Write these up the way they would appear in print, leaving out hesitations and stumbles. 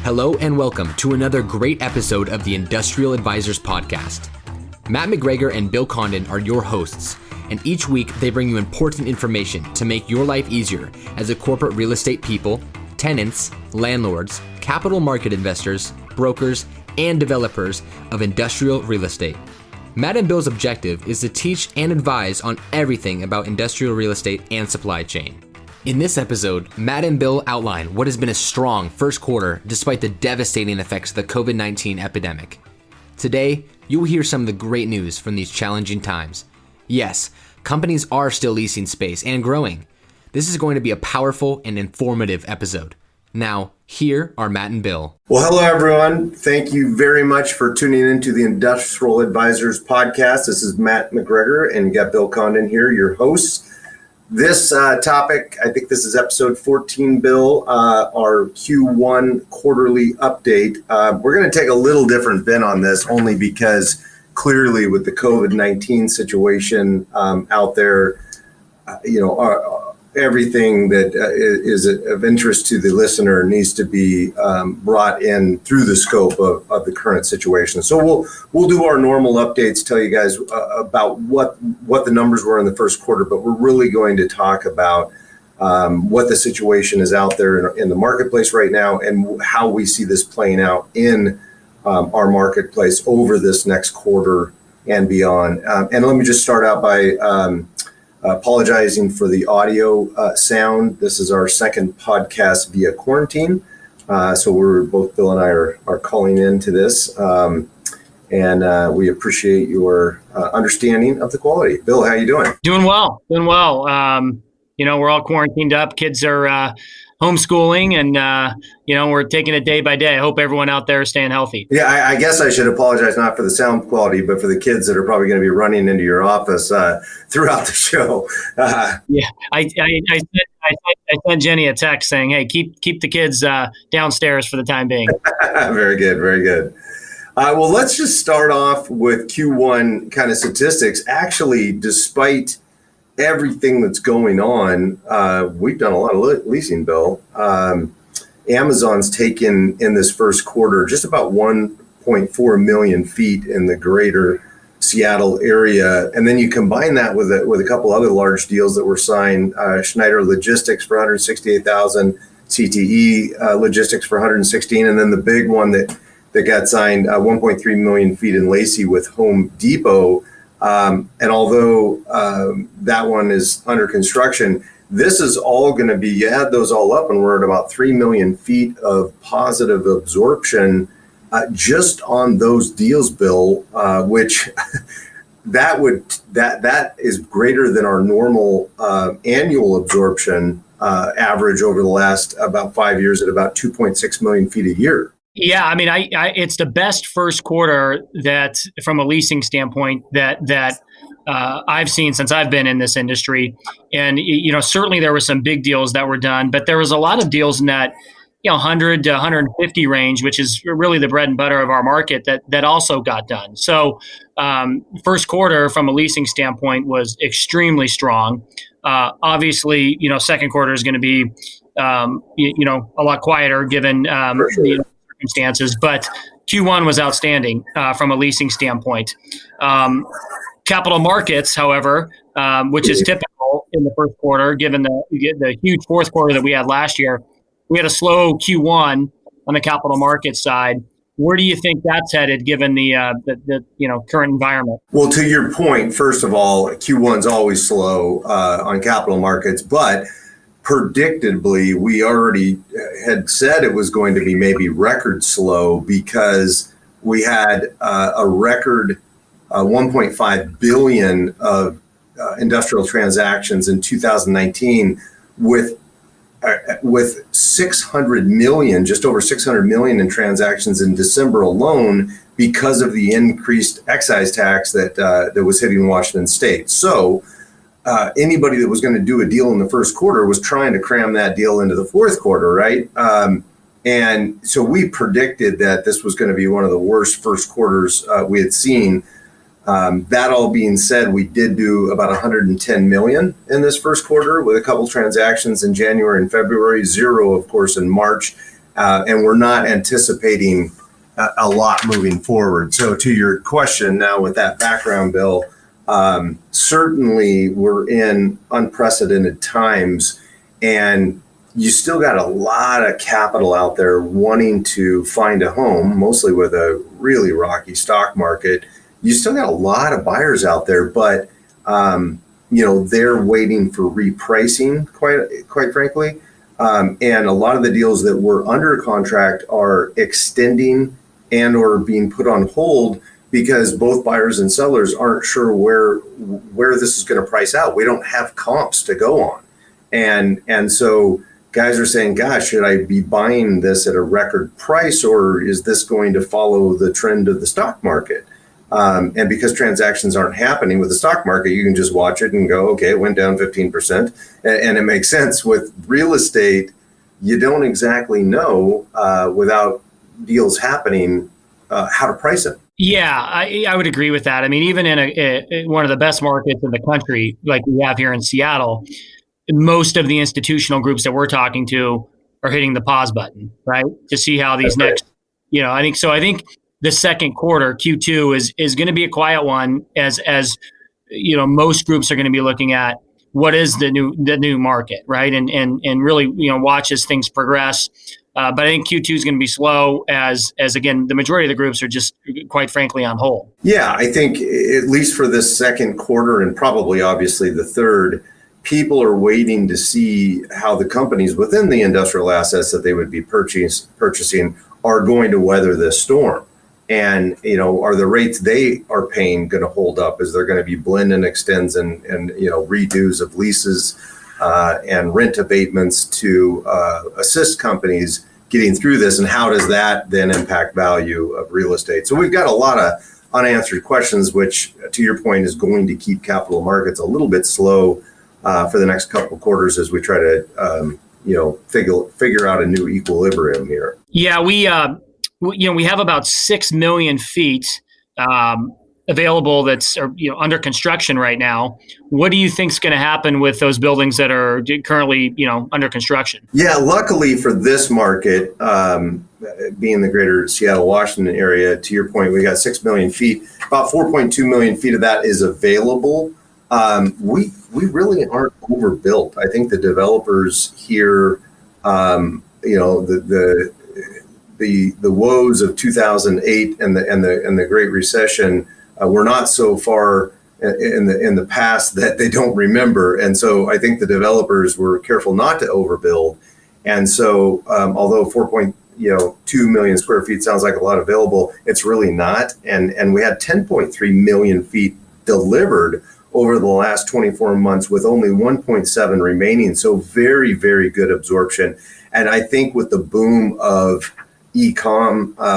Hello and welcome to another great episode of the Industrial Advisors Podcast. Matt McGregor and Bill Condon are your hosts, and each week they bring you important information to make your life easier as a corporate real estate people, tenants, landlords, capital market investors, brokers, and developers of industrial real estate. Matt and Bill's objective is to teach and advise on everything about industrial real estate and supply chain. In this episode, Matt and Bill outline what has been a strong first quarter despite the devastating effects of the COVID-19 epidemic. Today, you will hear some of the great news from these challenging times. Yes, companies are still leasing space and growing. This is going to be a powerful and informative episode. Now, here are Matt and Bill. Well, hello, everyone. Thank you very much for tuning into the Industrial Advisors Podcast. This is Matt McGregor, and you got Bill Condon here, your host. This topic, I think this is episode 14, Bill, our Q1 quarterly update. We're going to take a little different bent on this only because clearly with the COVID-19 situation out there, everything that is of interest to the listener needs to be brought in through the scope of the current situation. So we'll do our normal updates, tell you guys about what the numbers were in the first quarter, but we're really going to talk about what the situation is out there in the marketplace right now and how we see this playing out in our marketplace over this next quarter and beyond. And let me just start out by apologizing for the audio sound. This is our second podcast via quarantine. So we're both, Bill and I are calling into this. And we appreciate your understanding of the quality. Bill, how you doing? Doing well. We're all quarantined up. Kids are homeschooling and, we're taking it day by day. I hope everyone out there is staying healthy. Yeah, I guess I should apologize not for the sound quality, but for the kids that are probably going to be running into your office throughout the show. Yeah, I sent Jenny a text saying, hey, keep the kids downstairs for the time being. Very good, very good. Well, let's just start off with Q1 kind of statistics. Actually, despite everything that's going on, we've done a lot of leasing, Bill. Amazon's taken in this first quarter just about 1.4 million feet in the greater Seattle area. And then you combine that with a couple other large deals that were signed, Schneider Logistics for 168,000, CTE Logistics for 116, and then the big one that got signed, 1.3 million feet in Lacey with Home Depot. And although that one is under construction, this is all going to be, you add those all up and we're at about 3 million feet of positive absorption just on those deals, Bill, which that is greater than our normal annual absorption average over the last about 5 years at about 2.6 million feet a year. Yeah, I mean, it's the best first quarter that, from a leasing standpoint, that I've seen since I've been in this industry. And certainly there were some big deals that were done, but there was a lot of deals in that 100 to 150 range, which is really the bread and butter of our market, that also got done. So first quarter, from a leasing standpoint, was extremely strong. Obviously, second quarter is going to be a lot quieter given the circumstances, but Q1 was outstanding from a leasing standpoint. Capital markets, however, which is typical in the first quarter, given the huge fourth quarter that we had last year, we had a slow Q1 on the capital markets side. Where do you think that's headed, given the current environment? Well, to your point, first of all, Q1's always slow on capital markets, but predictably, we already had said it was going to be maybe record slow because we had a record 1.5 billion of industrial transactions in 2019 with 600 million, just over 600 million in transactions in December alone because of the increased excise tax that was hitting Washington State. So anybody that was going to do a deal in the first quarter was trying to cram that deal into the fourth quarter, right? And so we predicted that this was going to be one of the worst first quarters we had seen. That all being said, we did do about 110 million in this first quarter with a couple transactions in January and February, zero, of course, in March. and we're not anticipating a lot moving forward. So to your question now with that background, Bill, certainly we're in unprecedented times, and you still got a lot of capital out there wanting to find a home, mostly with a really rocky stock market. You still got a lot of buyers out there, but they're waiting for repricing, quite frankly. And a lot of the deals that were under contract are extending and or being put on hold because both buyers and sellers aren't sure where this is going to price out. We don't have comps to go on. And so guys are saying, gosh, should I be buying this at a record price, or is this going to follow the trend of the stock market? And because transactions aren't happening with the stock market, you can just watch it and go, okay, it went down 15%. And it makes sense. With real estate, you don't exactly know without deals happening how to price it. Yeah, I would agree with that. I mean, even in one of the best markets in the country, like we have here in Seattle, most of the institutional groups that we're talking to are hitting the pause button, right? To see how these next, I think the second quarter, Q2, is going to be a quiet one as most groups are going to be looking at what is the new market, right? And really, watch as things progress. But I think Q2 is going to be slow as again, the majority of the groups are just, quite frankly, on hold. Yeah, I think at least for this second quarter and probably obviously the third, people are waiting to see how the companies within the industrial assets that they would be purchasing are going to weather this storm. And, are the rates they are paying going to hold up? Is there going to be blend and extends and redos of leases and rent abatements to assist companies getting through this? And how does that then impact value of real estate? So we've got a lot of unanswered questions, which, to your point, is going to keep capital markets a little bit slow for the next couple of quarters as we try to, figure out a new equilibrium here. Yeah, we have about 6 million feet available that's under construction right now. What do you think is going to happen with those buildings that are currently under construction? Yeah, luckily for this market, being the greater Seattle, Washington area, to your point, we got 6 million feet. About 4.2 million feet of that is available. We really aren't overbuilt. I think the developers here, the woes of 2008 and the Great Recession were not so far in the past that they don't remember. And so I think the developers were careful not to overbuild. And so although 4.2 million square feet sounds like a lot available, it's really not. And we had 10.3 million feet delivered over the last 24 months with only 1.7 remaining. So very, very good absorption. And I think with the boom of e-commerce,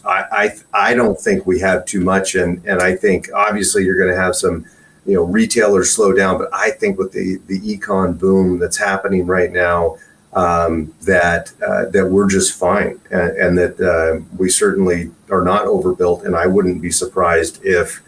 I don't think we have too much. And I think obviously you're going to have some, retailers slow down, but I think with the e-com boom that's happening right now, that we're just fine and that we certainly are not overbuilt. And I wouldn't be surprised if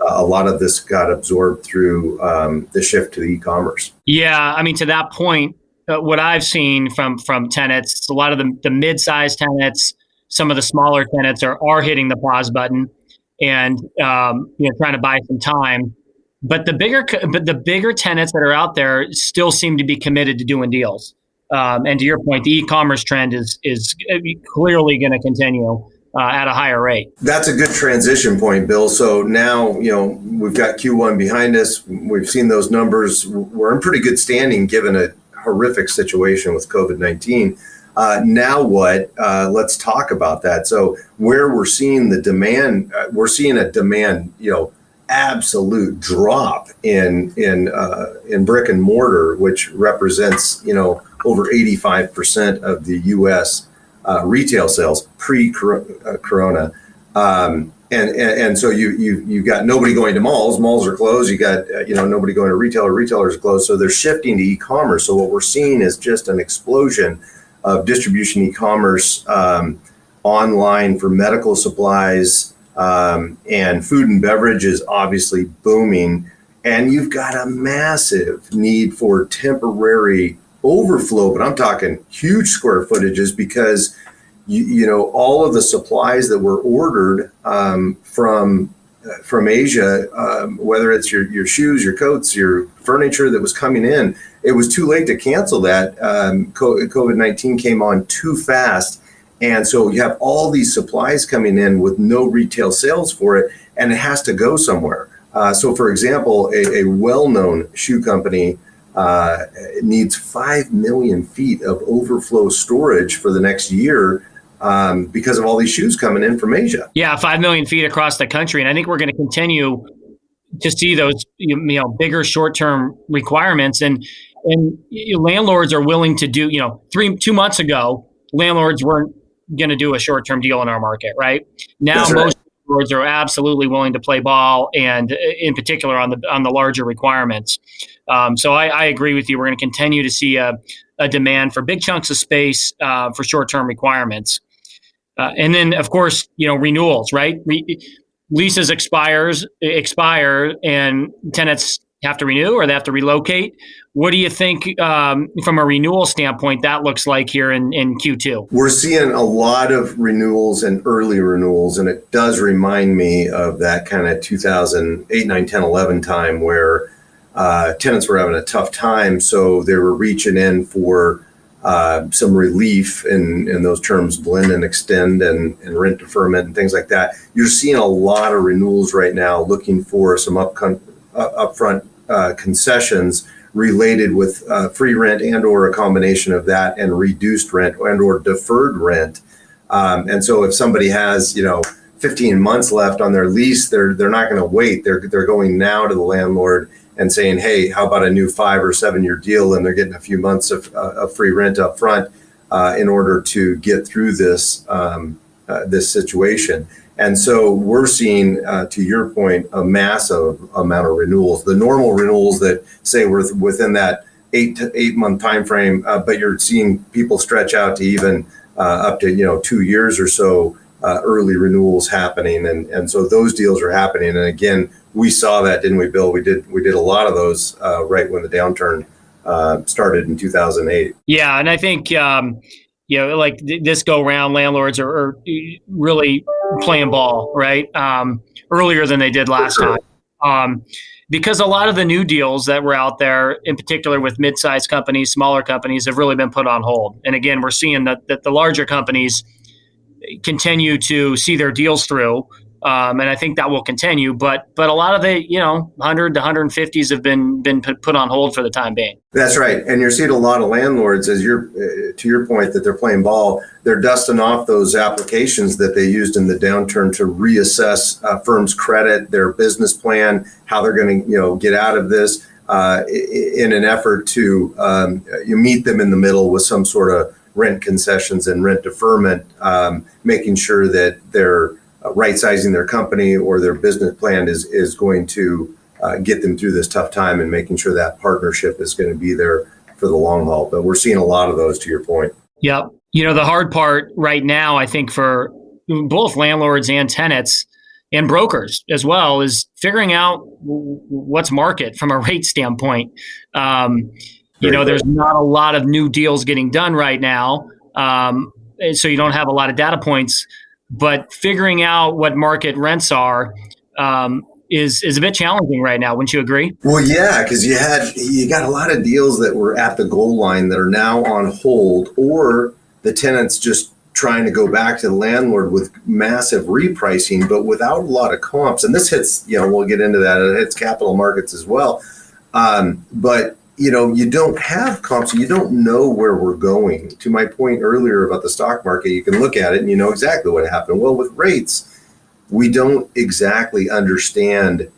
a lot of this got absorbed through the shift to the e-commerce. Yeah, I mean, to that point, what I've seen from tenants, a lot of the mid-sized tenants, some of the smaller tenants are hitting the pause button and trying to buy some time. But the bigger tenants that are out there still seem to be committed to doing deals. And to your point, the e-commerce trend is clearly going to continue at a higher rate. That's a good transition point, Bill. So now, we've got Q1 behind us. We've seen those numbers. We're in pretty good standing given a horrific situation with COVID-19. Now what? Let's talk about that. So where we're seeing the demand, we're seeing a demand, absolute drop in brick and mortar, which represents, over 85% of the U.S. Retail sales pre-corona. And so you've got nobody going to malls. Malls are closed. You got nobody going to retailers are closed. So they're shifting to e-commerce. So what we're seeing is just an explosion of distribution e-commerce online for medical supplies, and food and beverage is obviously booming. And you've got a massive need for temporary overflow, but I'm talking huge square footages because all of the supplies that were ordered from Asia, whether it's your shoes, your coats, your furniture that was coming in, it was too late to cancel that. COVID-19 came on too fast. And so you have all these supplies coming in with no retail sales for it, and it has to go somewhere. So for example, a well-known shoe company needs 5 million feet of overflow storage for the next year because of all these shoes coming in from Asia. Yeah, 5 million feet across the country. And I think we're going to continue to see those bigger short-term requirements. And landlords are willing to do, 2 months ago, landlords weren't going to do a short-term deal in our market, right? Now most landlords are absolutely willing to play ball, and in particular on the larger requirements. So I agree with you. We're going to continue to see a demand for big chunks of space for short-term requirements. And then, of course, renewals, right? Leases expire and tenants have to renew or they have to relocate. What do you think from a renewal standpoint that looks like here in Q2? We're seeing a lot of renewals and early renewals, and it does remind me of that kind of 2008, 9, 10, 11 time where tenants were having a tough time, so they were reaching in for some relief in those terms, blend and extend and rent deferment and things like that. You're seeing a lot of renewals right now looking for some upfront concessions related with free rent and or a combination of that and reduced rent and or deferred rent. And so if somebody has 15 months left on their lease, they're not going to wait. They're going now to the landlord and saying, hey, how about a new 5 or 7 year deal? And they're getting a few months of free rent up front in order to get through this situation. And so we're seeing, to your point, a massive amount of renewals. The normal renewals that say we're within that 8 month time frame, but you're seeing people stretch out to even up to 2 years or so. Early renewals happening, and so those deals are happening. And again, we saw that, didn't we, Bill? We did a lot of those right when the downturn started in 2008. Yeah, and I think like this go round, landlords are really playing ball right earlier than they did last time. Because a lot of the new deals that were out there, in particular with mid-sized companies, smaller companies, have really been put on hold. And again, we're seeing that the larger companies continue to see their deals through, and I think that will continue. But a lot of the 100 to 150s have been put on hold for the time being. That's right, and you're seeing a lot of landlords, as to your point, that they're playing ball. They're dusting off those applications that they used in the downturn to reassess firms' credit, their business plan, how they're going to get out of this, in an effort to you meet them in the middle with some sort of rent concessions and rent deferment, making sure that they're right-sizing their company or their business plan is going to get them through this tough time, and making sure that partnership is going to be there for the long haul. But we're seeing a lot of those, to your point. Yep. The hard part right now, I think, for both landlords and tenants and brokers as well, is figuring out what's market from a rate standpoint. There's not a lot of new deals getting done right now, so you don't have a lot of data points. But figuring out what market rents are is a bit challenging right now. Wouldn't you agree? Well, yeah, because you got a lot of deals that were at the goal line that are now on hold, or the tenants just trying to go back to the landlord with massive repricing, but without a lot of comps. And this hits, we'll get into that. It hits capital markets as well. But you don't have comps. You don't know where we're going. To my point earlier about the stock market, you can look at it and you know exactly what happened. Well, with rates, we don't exactly understand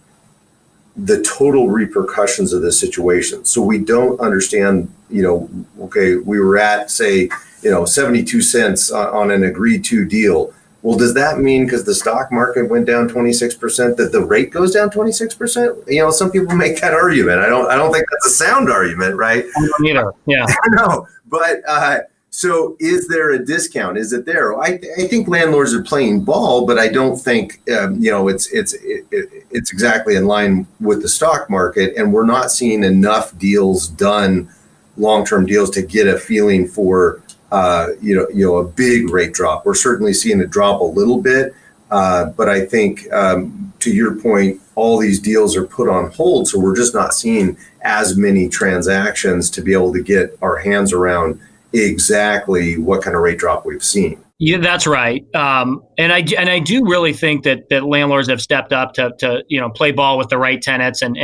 the total repercussions of this situation. So we don't understand, okay, we were at, say, 72 cents on an agreed to deal. Well, does that mean because the stock market went down 26% that the rate goes down 26%? Some people make that argument. I don't think that's a sound argument, right? I don't either. Yeah. No, but so is there a discount? Is it there? I think landlords are playing ball, but I don't think it's exactly in line with the stock market, and we're not seeing enough deals done long-term deals to get a feeling for a big rate drop. We're certainly seeing it drop a little bit, but I think to your point, all these deals are put on hold, so we're just not seeing as many transactions to be able to get our hands around exactly what kind of rate drop we've seen. Yeah, that's right. And I do really think that landlords have stepped up to play ball with the right tenants, and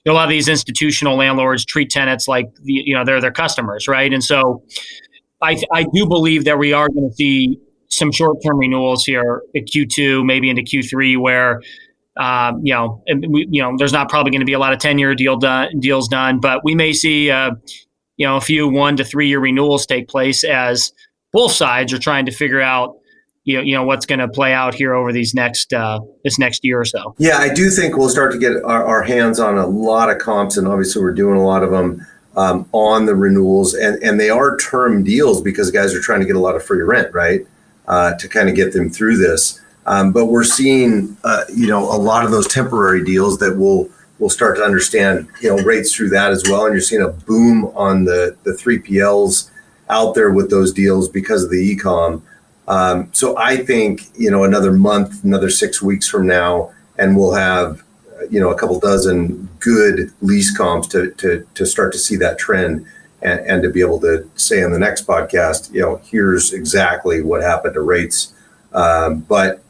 a lot of these institutional landlords treat tenants like they're their customers, right? And so I do believe that we are going to see some short-term renewals here at Q2, maybe into Q3, where there's not probably going to be a lot of 10-year deals done, but we may see a few 1 to 3 year renewals take place as both sides are trying to figure out what's going to play out here over this next year or so. Yeah, I do think we'll start to get our hands on a lot of comps, and obviously we're doing a lot of them on the renewals, and they are term deals because guys are trying to get a lot of free rent, right, to kind of get them through this. But we're seeing a lot of those temporary deals that we'll start to understand rates through that as well, and you're seeing a boom on the 3PLs out there with those deals because of the e-com. So I think, another month, another 6 weeks from now, and we'll have, a couple dozen good lease comps to start to see that trend and to be able to say in the next podcast, here's exactly what happened to rates. But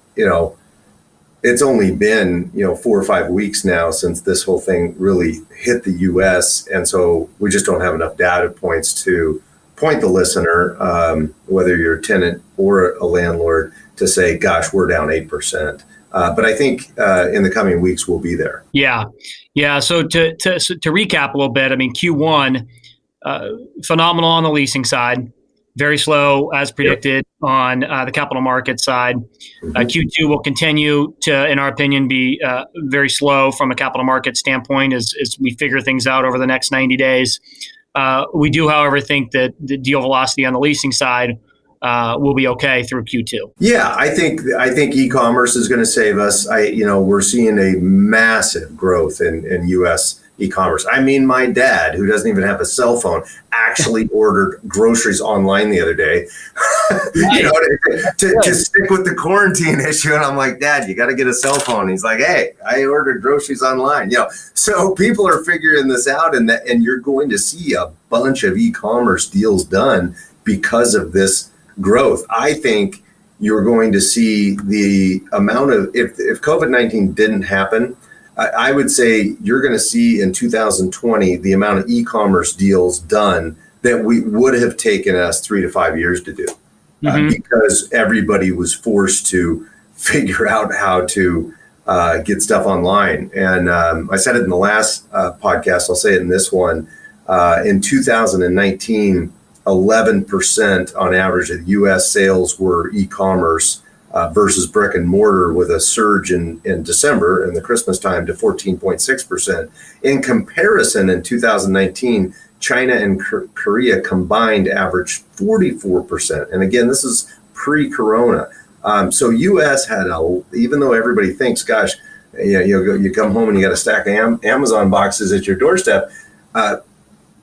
it's only been, 4 or 5 weeks now since this whole thing really hit the U.S. And so we just don't have enough data points to point the listener, whether you're a tenant or a landlord, to say, gosh, we're down 8%. But I think in the coming weeks, we'll be there. Yeah. So to recap a little bit, I mean, Q1, phenomenal on the leasing side, very slow as predicted on the capital market side. Q2 will continue to, in our opinion, be very slow from a capital market standpoint as we figure things out over the next 90 days. We do, however, think that the deal velocity on the leasing side will be okay through Q2. Yeah, I think e-commerce is going to save us. We're seeing a massive growth in U.S. e-commerce. I mean, my dad, who doesn't even have a cell phone, actually ordered groceries online the other day, to stick with the quarantine issue. And I'm like, Dad, you got to get a cell phone. He's like, hey, I ordered groceries online. So people are figuring this out, and you're going to see a bunch of e-commerce deals done because of this growth. I think you're going to see the amount of, if COVID-19 didn't happen, I would say you're going to see in 2020 the amount of e-commerce deals done that we would have taken us 3 to 5 years to do, because everybody was forced to figure out how to get stuff online. And I said it in the last podcast, I'll say it in this one. In 2019, 11% on average of U.S. sales were e-commerce versus brick and mortar, with a surge in December and the Christmas time to 14.6%. In comparison, in 2019, China and Korea combined averaged 44%. And again, this is pre-corona. So U.S. had even though everybody thinks, gosh, you come home and you got a stack of Amazon boxes at your doorstep,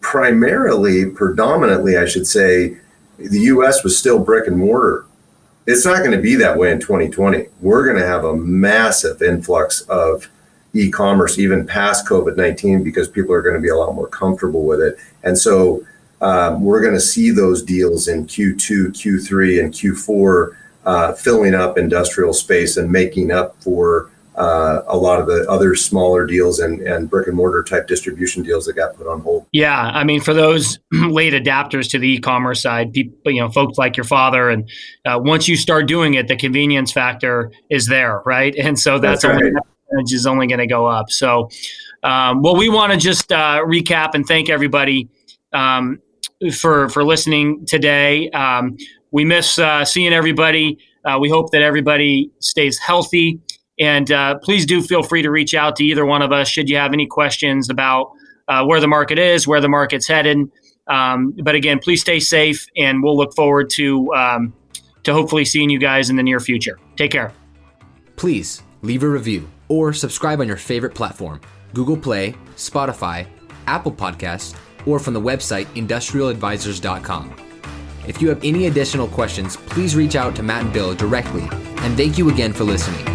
predominantly, I should say, the U.S. was still brick and mortar. It's not going to be that way in 2020. We're going to have a massive influx of e-commerce even past COVID-19 because people are going to be a lot more comfortable with it. And so we're going to see those deals in Q2, Q3, and Q4 filling up industrial space and making up for a lot of the other smaller deals and brick and mortar type distribution deals that got put on hold. Yeah, I mean, for those late adapters to the e-commerce side, people, folks like your father, and once you start doing it, the convenience factor is there, right? And so that's right. That percentage is only going to go up. So, well, we want to just recap and thank everybody for listening today. We miss seeing everybody. We hope that everybody stays healthy. And please do feel free to reach out to either one of us should you have any questions about where the market is, where the market's headed. But again, please stay safe, and we'll look forward to hopefully seeing you guys in the near future. Take care. Please leave a review or subscribe on your favorite platform: Google Play, Spotify, Apple Podcasts, or from the website industrialadvisors.com. If you have any additional questions, please reach out to Matt and Bill directly, and thank you again for listening.